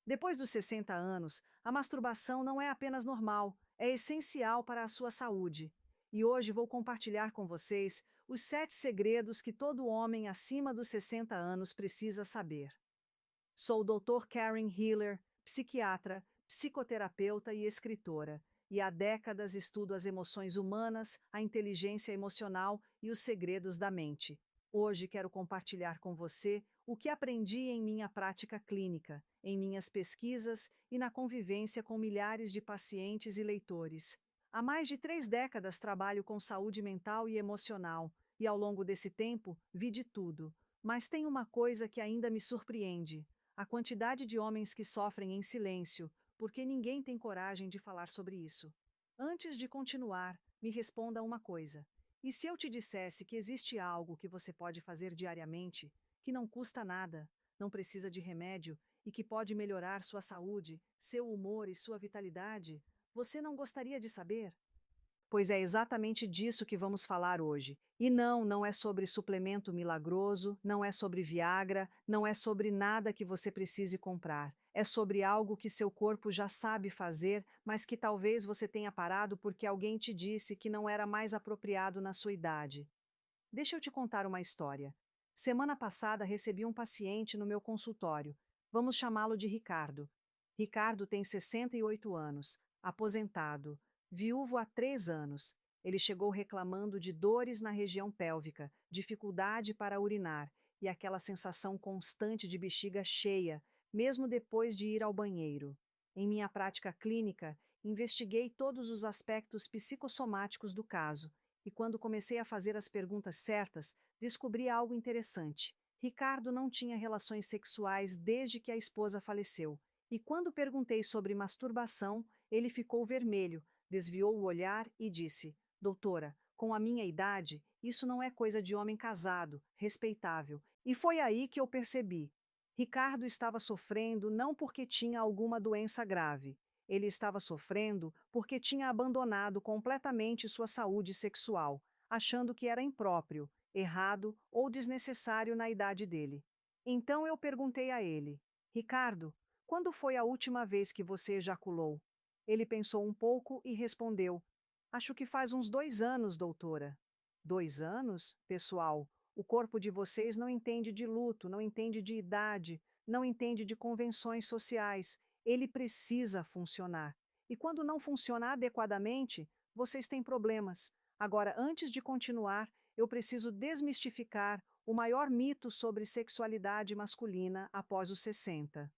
Depois dos 60 anos, a masturbação não é apenas normal, é essencial para a sua saúde. E hoje vou compartilhar com vocês os 7 segredos que todo homem acima dos 60 anos precisa saber. Sou o Dr. Karen Hiller, psiquiatra, psicoterapeuta e escritora, e há décadas estudo as emoções humanas, a inteligência emocional e os segredos da mente. Hoje quero compartilhar com você o que aprendi em minha prática clínica, em minhas pesquisas e na convivência com milhares de pacientes e leitores. Há mais de 3 décadas trabalho com saúde mental e emocional, e ao longo desse tempo vi de tudo. Mas tem uma coisa que ainda me surpreende: a quantidade de homens que sofrem em silêncio, porque ninguém tem coragem de falar sobre isso. Antes de continuar, me responda uma coisa. E se eu te dissesse que existe algo que você pode fazer diariamente, que não custa nada, não precisa de remédio e que pode melhorar sua saúde, seu humor e sua vitalidade, você não gostaria de saber? Pois é exatamente disso que vamos falar hoje. E não, não é sobre suplemento milagroso, não é sobre Viagra, não é sobre nada que você precise comprar. É sobre algo que seu corpo já sabe fazer, mas que talvez você tenha parado porque alguém te disse que não era mais apropriado na sua idade. Deixa eu te contar uma história. Semana passada recebi um paciente no meu consultório. Vamos chamá-lo de Ricardo. Ricardo tem 68 anos, aposentado, viúvo há 3 anos. Ele chegou reclamando de dores na região pélvica, dificuldade para urinar e aquela sensação constante de bexiga cheia, mesmo depois de ir ao banheiro. Em minha prática clínica, investiguei todos os aspectos psicossomáticos do caso e quando comecei a fazer as perguntas certas, descobri algo interessante. Ricardo não tinha relações sexuais desde que a esposa faleceu. E quando perguntei sobre masturbação, ele ficou vermelho, desviou o olhar e disse: Doutora, com a minha idade, isso não é coisa de homem casado, respeitável. E foi aí que eu percebi. Ricardo estava sofrendo não porque tinha alguma doença grave. Ele estava sofrendo porque tinha abandonado completamente sua saúde sexual, achando que era impróprio, errado ou desnecessário na idade dele. Então eu perguntei a ele: Ricardo, quando foi a última vez que você ejaculou? Ele pensou um pouco e respondeu: Acho que faz uns 2 anos, doutora. 2 anos? Pessoal, o corpo de vocês não entende de luto, não entende de idade, não entende de convenções sociais. Ele precisa funcionar. E quando não funciona adequadamente, vocês têm problemas. Agora, antes de continuar, eu preciso desmistificar o maior mito sobre sexualidade masculina após os 60.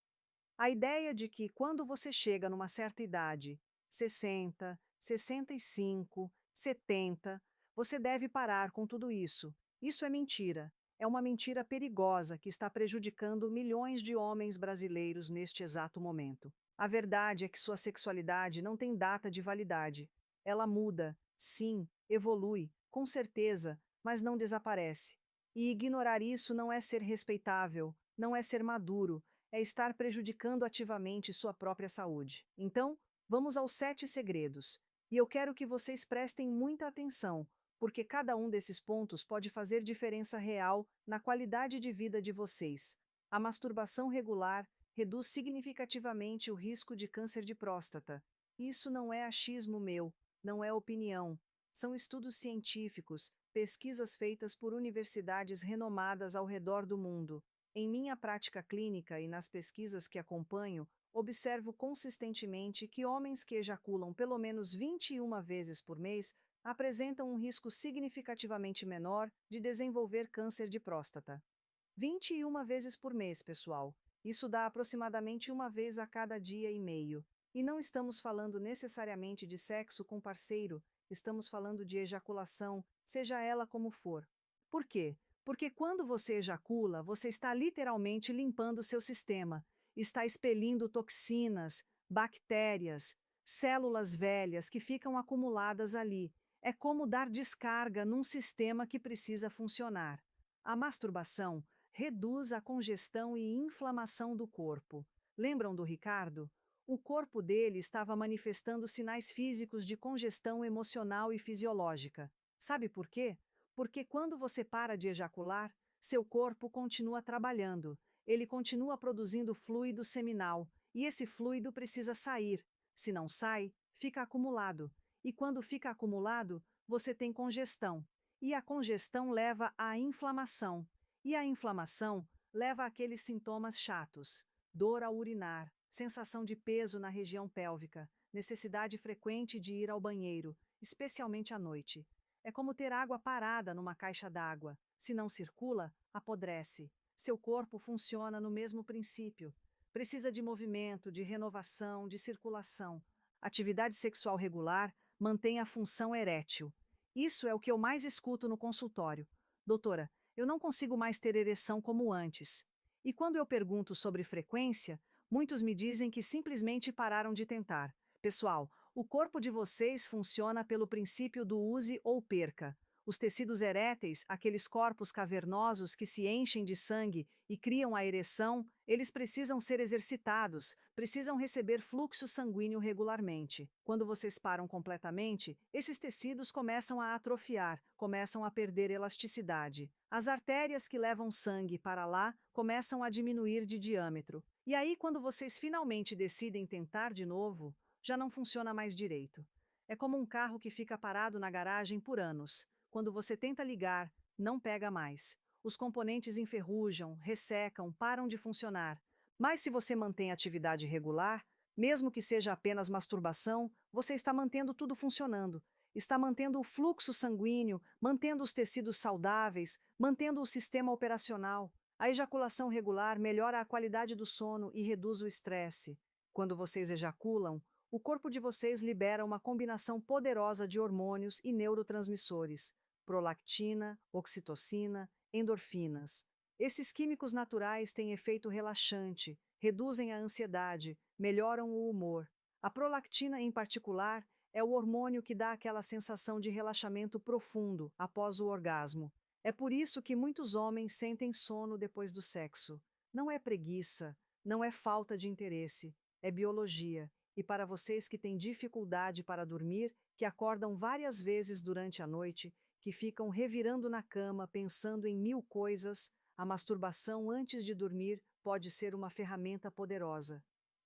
A ideia de que quando você chega numa certa idade, 60, 65, 70, você deve parar com tudo isso. Isso é mentira. É uma mentira perigosa que está prejudicando milhões de homens brasileiros neste exato momento. A verdade é que sua sexualidade não tem data de validade. Ela muda, sim, evolui, com certeza, mas não desaparece. E ignorar isso não é ser respeitável, não é ser maduro, é estar prejudicando ativamente sua própria saúde. Então, vamos aos 7 segredos. E eu quero que vocês prestem muita atenção, porque cada um desses pontos pode fazer diferença real na qualidade de vida de vocês. A masturbação regular reduz significativamente o risco de câncer de próstata. Isso não é achismo meu, não é opinião. São estudos científicos, pesquisas feitas por universidades renomadas ao redor do mundo. Em minha prática clínica e nas pesquisas que acompanho, observo consistentemente que homens que ejaculam pelo menos 21 vezes por mês apresentam um risco significativamente menor de desenvolver câncer de próstata. 21 vezes por mês, pessoal. Isso dá aproximadamente uma vez a cada dia e meio. E não estamos falando necessariamente de sexo com parceiro, estamos falando de ejaculação, seja ela como for. Por quê? Porque quando você ejacula, você está literalmente limpando seu sistema, está expelindo toxinas, bactérias, células velhas que ficam acumuladas ali. É como dar descarga num sistema que precisa funcionar. A masturbação reduz a congestão e inflamação do corpo. Lembram do Ricardo? O corpo dele estava manifestando sinais físicos de congestão emocional e fisiológica. Sabe por quê? Porque quando você para de ejacular, seu corpo continua trabalhando, ele continua produzindo fluido seminal, e esse fluido precisa sair. Se não sai, fica acumulado. E quando fica acumulado, você tem congestão. E a congestão leva à inflamação. E a inflamação leva àqueles sintomas chatos: dor ao urinar, sensação de peso na região pélvica, necessidade frequente de ir ao banheiro, especialmente à noite. É como ter água parada numa caixa d'água. Se não circula, apodrece. Seu corpo funciona no mesmo princípio. Precisa de movimento, de renovação, de circulação. Atividade sexual regular mantém a função erétil. Isso é o que eu mais escuto no consultório. Doutora, eu não consigo mais ter ereção como antes. E quando eu pergunto sobre frequência, muitos me dizem que simplesmente pararam de tentar. Pessoal, o corpo de vocês funciona pelo princípio do use ou perca. Os tecidos eréteis, aqueles corpos cavernosos que se enchem de sangue e criam a ereção, eles precisam ser exercitados, precisam receber fluxo sanguíneo regularmente. Quando vocês param completamente, esses tecidos começam a atrofiar, começam a perder elasticidade. As artérias que levam sangue para lá começam a diminuir de diâmetro. E aí, quando vocês finalmente decidem tentar de novo, já não funciona mais direito. É como um carro que fica parado na garagem por anos. Quando você tenta ligar, não pega mais. Os componentes enferrujam, ressecam, param de funcionar. Mas se você mantém atividade regular, mesmo que seja apenas masturbação, você está mantendo tudo funcionando. Está mantendo o fluxo sanguíneo, mantendo os tecidos saudáveis, mantendo o sistema operacional. A ejaculação regular melhora a qualidade do sono e reduz o estresse. Quando vocês ejaculam, o corpo de vocês libera uma combinação poderosa de hormônios e neurotransmissores: prolactina, oxitocina, endorfinas. Esses químicos naturais têm efeito relaxante, reduzem a ansiedade, melhoram o humor. A prolactina, em particular, é o hormônio que dá aquela sensação de relaxamento profundo após o orgasmo. É por isso que muitos homens sentem sono depois do sexo. Não é preguiça, não é falta de interesse, é biologia. E para vocês que têm dificuldade para dormir, que acordam várias vezes durante a noite, que ficam revirando na cama pensando em mil coisas, a masturbação antes de dormir pode ser uma ferramenta poderosa.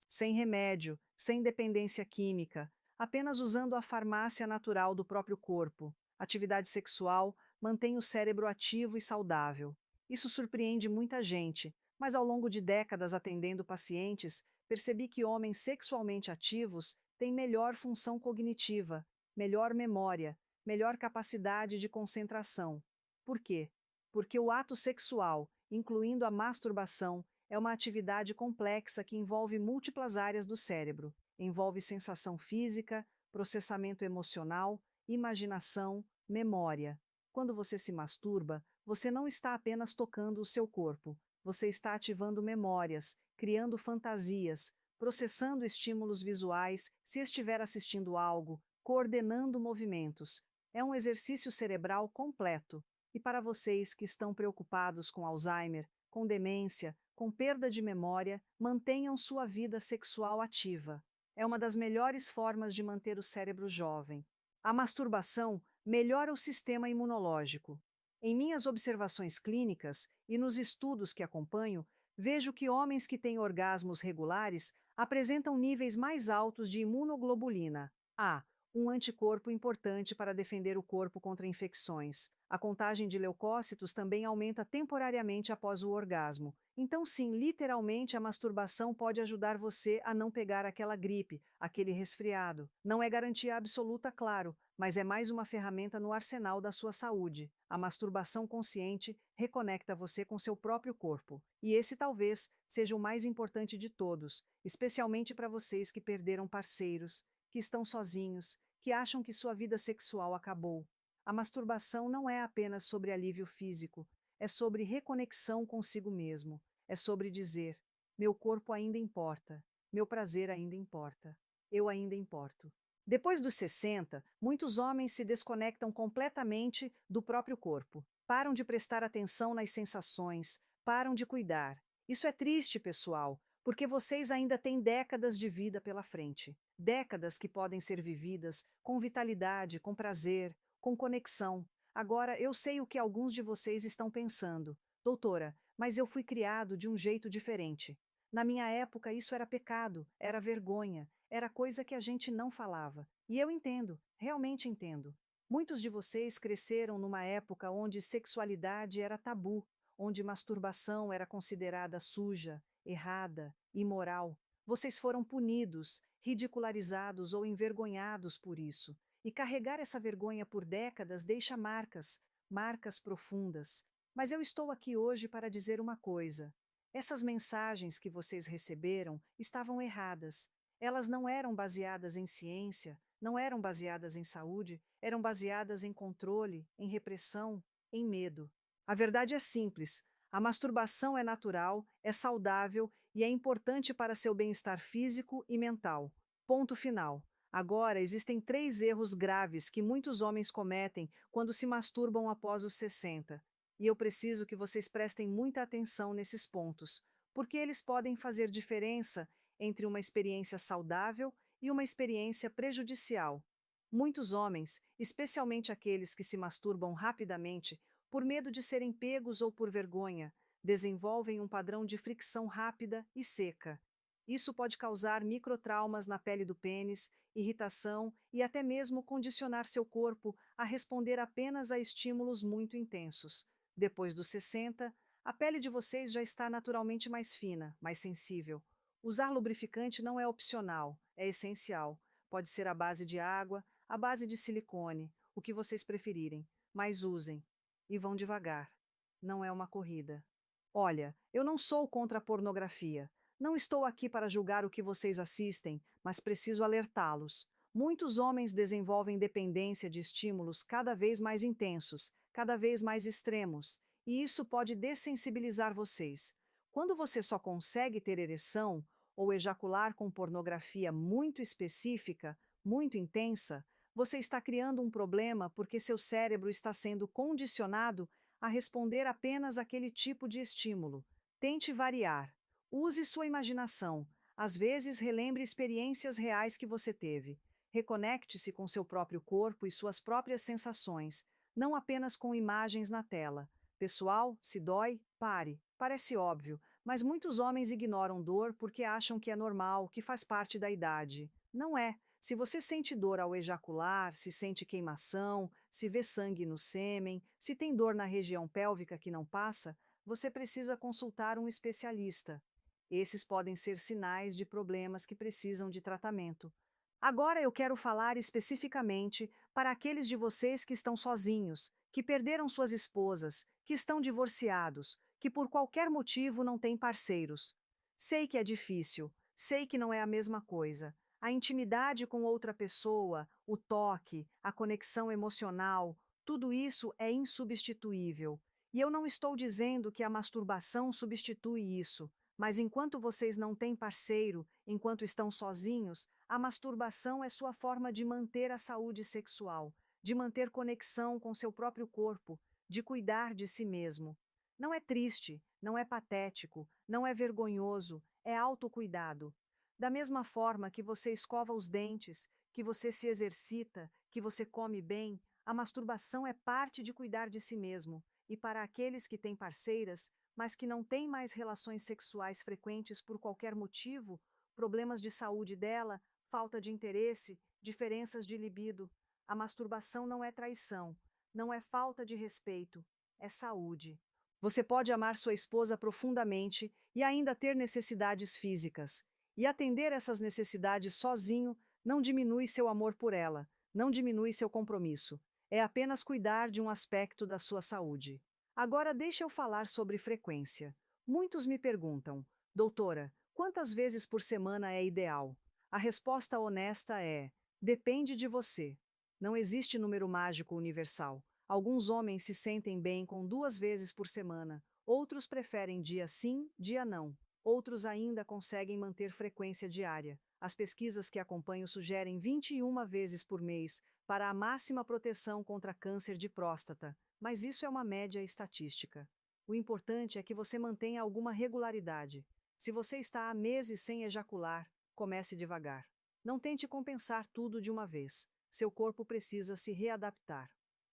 Sem remédio, sem dependência química, apenas usando a farmácia natural do próprio corpo. Atividade sexual mantém o cérebro ativo e saudável. Isso surpreende muita gente, mas ao longo de décadas atendendo pacientes, percebi que homens sexualmente ativos têm melhor função cognitiva, melhor memória, melhor capacidade de concentração. Por quê? Porque o ato sexual, incluindo a masturbação, é uma atividade complexa que envolve múltiplas áreas do cérebro. Envolve sensação física, processamento emocional, imaginação, memória. Quando você se masturba, você não está apenas tocando o seu corpo, você está ativando memórias, criando fantasias, processando estímulos visuais, se estiver assistindo algo, coordenando movimentos. É um exercício cerebral completo. E para vocês que estão preocupados com Alzheimer, com demência, com perda de memória, mantenham sua vida sexual ativa. É uma das melhores formas de manter o cérebro jovem. A masturbação melhora o sistema imunológico. Em minhas observações clínicas e nos estudos que acompanho, vejo que homens que têm orgasmos regulares apresentam níveis mais altos de imunoglobulina A, um anticorpo importante para defender o corpo contra infecções. A contagem de leucócitos também aumenta temporariamente após o orgasmo. Então, sim, literalmente a masturbação pode ajudar você a não pegar aquela gripe, aquele resfriado. Não é garantia absoluta, claro, mas é mais uma ferramenta no arsenal da sua saúde. A masturbação consciente reconecta você com seu próprio corpo. E esse talvez seja o mais importante de todos, especialmente para vocês que perderam parceiros, que estão sozinhos, que acham que sua vida sexual acabou. A masturbação não é apenas sobre alívio físico, é sobre reconexão consigo mesmo, é sobre dizer: meu corpo ainda importa, meu prazer ainda importa, eu ainda importo. Depois dos 60, muitos homens se desconectam completamente do próprio corpo, param de prestar atenção nas sensações, param de cuidar. Isso é triste, pessoal, porque vocês ainda têm décadas de vida pela frente. Décadas que podem ser vividas com vitalidade, com prazer, com conexão. Agora, eu sei o que alguns de vocês estão pensando. Doutora, mas eu fui criado de um jeito diferente. Na minha época, isso era pecado, era vergonha, era coisa que a gente não falava. E eu entendo, realmente entendo. Muitos de vocês cresceram numa época onde sexualidade era tabu, onde masturbação era considerada suja, errada, imoral. Vocês foram punidos, ridicularizados ou envergonhados por isso. E carregar essa vergonha por décadas deixa marcas, marcas profundas. Mas eu estou aqui hoje para dizer uma coisa. Essas mensagens que vocês receberam estavam erradas. Elas não eram baseadas em ciência, não eram baseadas em saúde, eram baseadas em controle, em repressão, em medo. A verdade é simples: a masturbação é natural, é saudável e é importante para seu bem-estar físico e mental. Ponto final. Agora, existem 3 erros graves que muitos homens cometem quando se masturbam após os 60. E eu preciso que vocês prestem muita atenção nesses pontos, porque eles podem fazer diferença entre uma experiência saudável e uma experiência prejudicial. Muitos homens, especialmente aqueles que se masturbam rapidamente, por medo de serem pegos ou por vergonha, desenvolvem um padrão de fricção rápida e seca. Isso pode causar microtraumas na pele do pênis, irritação e até mesmo condicionar seu corpo a responder apenas a estímulos muito intensos. Depois dos 60, a pele de vocês já está naturalmente mais fina, mais sensível. Usar lubrificante não é opcional, é essencial. Pode ser à base de água, à base de silicone, o que vocês preferirem, mas usem. E vão devagar. Não é uma corrida. Olha, eu não sou contra a pornografia. Não estou aqui para julgar o que vocês assistem, mas preciso alertá-los. Muitos homens desenvolvem dependência de estímulos cada vez mais intensos, cada vez mais extremos, e isso pode dessensibilizar vocês. Quando você só consegue ter ereção ou ejacular com pornografia muito específica, muito intensa, você está criando um problema porque seu cérebro está sendo condicionado a responder apenas àquele tipo de estímulo. Tente variar. Use sua imaginação. Às vezes, relembre experiências reais que você teve. Reconecte-se com seu próprio corpo e suas próprias sensações, não apenas com imagens na tela. Pessoal, se dói, pare. Parece óbvio, mas muitos homens ignoram dor porque acham que é normal, que faz parte da idade. Não é. Se você sente dor ao ejacular, se sente queimação, se vê sangue no sêmen, se tem dor na região pélvica que não passa, você precisa consultar um especialista. Esses podem ser sinais de problemas que precisam de tratamento. Agora eu quero falar especificamente para aqueles de vocês que estão sozinhos, que perderam suas esposas, que estão divorciados, que por qualquer motivo não têm parceiros. Sei que é difícil, sei que não é a mesma coisa. A intimidade com outra pessoa, o toque, a conexão emocional, tudo isso é insubstituível. E eu não estou dizendo que a masturbação substitui isso, mas enquanto vocês não têm parceiro, enquanto estão sozinhos, a masturbação é sua forma de manter a saúde sexual, de manter conexão com seu próprio corpo, de cuidar de si mesmo. Não é triste, não é patético, não é vergonhoso, é autocuidado. Da mesma forma que você escova os dentes, que você se exercita, que você come bem, a masturbação é parte de cuidar de si mesmo. E para aqueles que têm parceiras, mas que não têm mais relações sexuais frequentes por qualquer motivo, problemas de saúde dela, falta de interesse, diferenças de libido, a masturbação não é traição, não é falta de respeito, é saúde. Você pode amar sua esposa profundamente e ainda ter necessidades físicas. E atender essas necessidades sozinho não diminui seu amor por ela, não diminui seu compromisso. É apenas cuidar de um aspecto da sua saúde. Agora deixa eu falar sobre frequência. Muitos me perguntam, doutora, quantas vezes por semana é ideal? A resposta honesta é: depende de você. Não existe número mágico universal. Alguns homens se sentem bem com 2 vezes por semana, outros preferem dia sim, dia não. Outros ainda conseguem manter frequência diária. As pesquisas que acompanho sugerem 21 vezes por mês para a máxima proteção contra câncer de próstata, mas isso é uma média estatística. O importante é que você mantenha alguma regularidade. Se você está há meses sem ejacular, comece devagar. Não tente compensar tudo de uma vez. Seu corpo precisa se readaptar.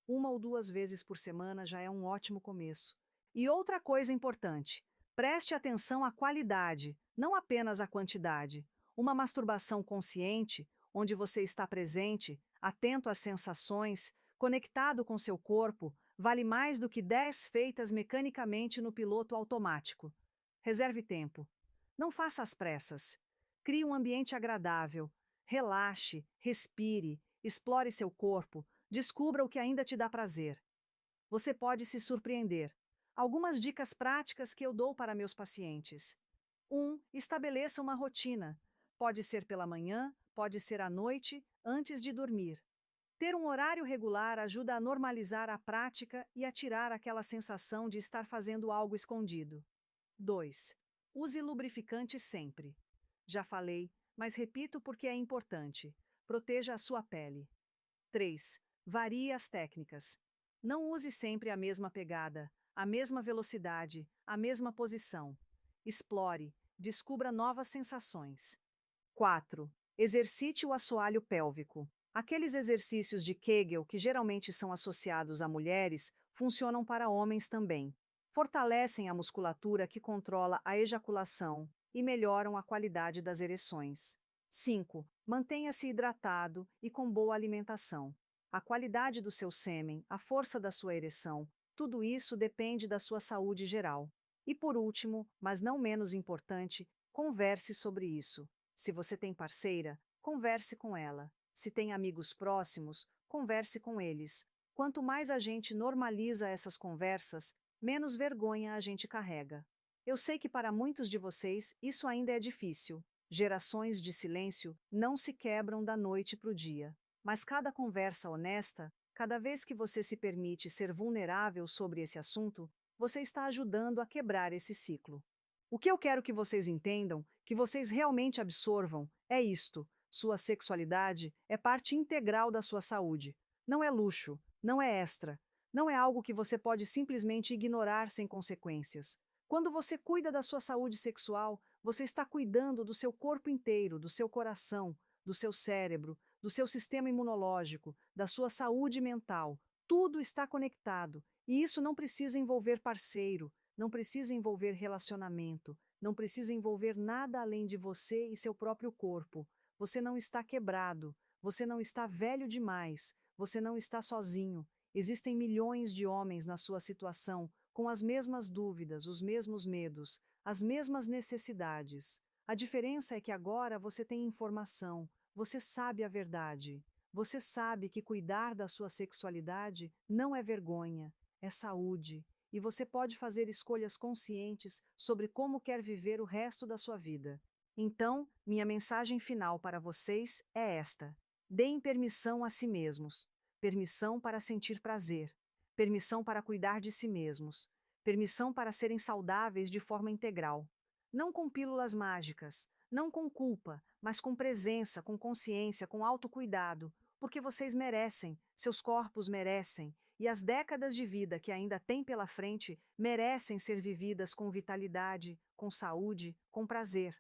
1 ou 2 vezes por semana já é um ótimo começo. E outra coisa importante: Preste atenção à qualidade, não apenas à quantidade. Uma masturbação consciente, onde você está presente, atento às sensações, conectado com seu corpo, vale mais do que 10 feitas mecanicamente no piloto automático. Reserve tempo. Não faça às pressas. Crie um ambiente agradável. Relaxe, respire, explore seu corpo, descubra o que ainda te dá prazer. Você pode se surpreender. Algumas dicas práticas que eu dou para meus pacientes. 1. Estabeleça uma rotina. Pode ser pela manhã, pode ser à noite, antes de dormir. Ter um horário regular ajuda a normalizar a prática e a tirar aquela sensação de estar fazendo algo escondido. 2. Use lubrificante sempre. Já falei, mas repito porque é importante. Proteja a sua pele. 3. Varie as técnicas. Não use sempre a mesma pegada, a mesma velocidade, a mesma posição. Explore, descubra novas sensações. 4. Exercite o assoalho pélvico. Aqueles exercícios de Kegel que geralmente são associados a mulheres funcionam para homens também. Fortalecem a musculatura que controla a ejaculação e melhoram a qualidade das ereções. 5. Mantenha-se hidratado e com boa alimentação. A qualidade do seu sêmen, a força da sua ereção, tudo isso depende da sua saúde geral. E por último, mas não menos importante, converse sobre isso. Se você tem parceira, converse com ela. Se tem amigos próximos, converse com eles. Quanto mais a gente normaliza essas conversas, menos vergonha a gente carrega. Eu sei que para muitos de vocês isso ainda é difícil. Gerações de silêncio não se quebram da noite para o dia. Mas cada conversa honesta, cada vez que você se permite ser vulnerável sobre esse assunto, você está ajudando a quebrar esse ciclo. O que eu quero que vocês entendam, que vocês realmente absorvam, é isto: sua sexualidade é parte integral da sua saúde. Não é luxo, não é extra, não é algo que você pode simplesmente ignorar sem consequências. Quando você cuida da sua saúde sexual, você está cuidando do seu corpo inteiro, do seu coração, do seu cérebro, do seu sistema imunológico, da sua saúde mental. Tudo está conectado, e isso não precisa envolver parceiro, não precisa envolver relacionamento, não precisa envolver nada além de você e seu próprio corpo. Você não está quebrado, você não está velho demais, você não está sozinho. Existem milhões de homens na sua situação, com as mesmas dúvidas, os mesmos medos, as mesmas necessidades. A diferença é que agora você tem informação, você sabe a verdade. Você sabe que cuidar da sua sexualidade não é vergonha, é saúde. E você pode fazer escolhas conscientes sobre como quer viver o resto da sua vida. Então, minha mensagem final para vocês é esta: deem permissão a si mesmos, permissão para sentir prazer, permissão para cuidar de si mesmos, permissão para serem saudáveis de forma integral. Não com pílulas mágicas, não com culpa, mas com presença, com consciência, com autocuidado, porque vocês merecem, seus corpos merecem, e as décadas de vida que ainda têm pela frente merecem ser vividas com vitalidade, com saúde, com prazer.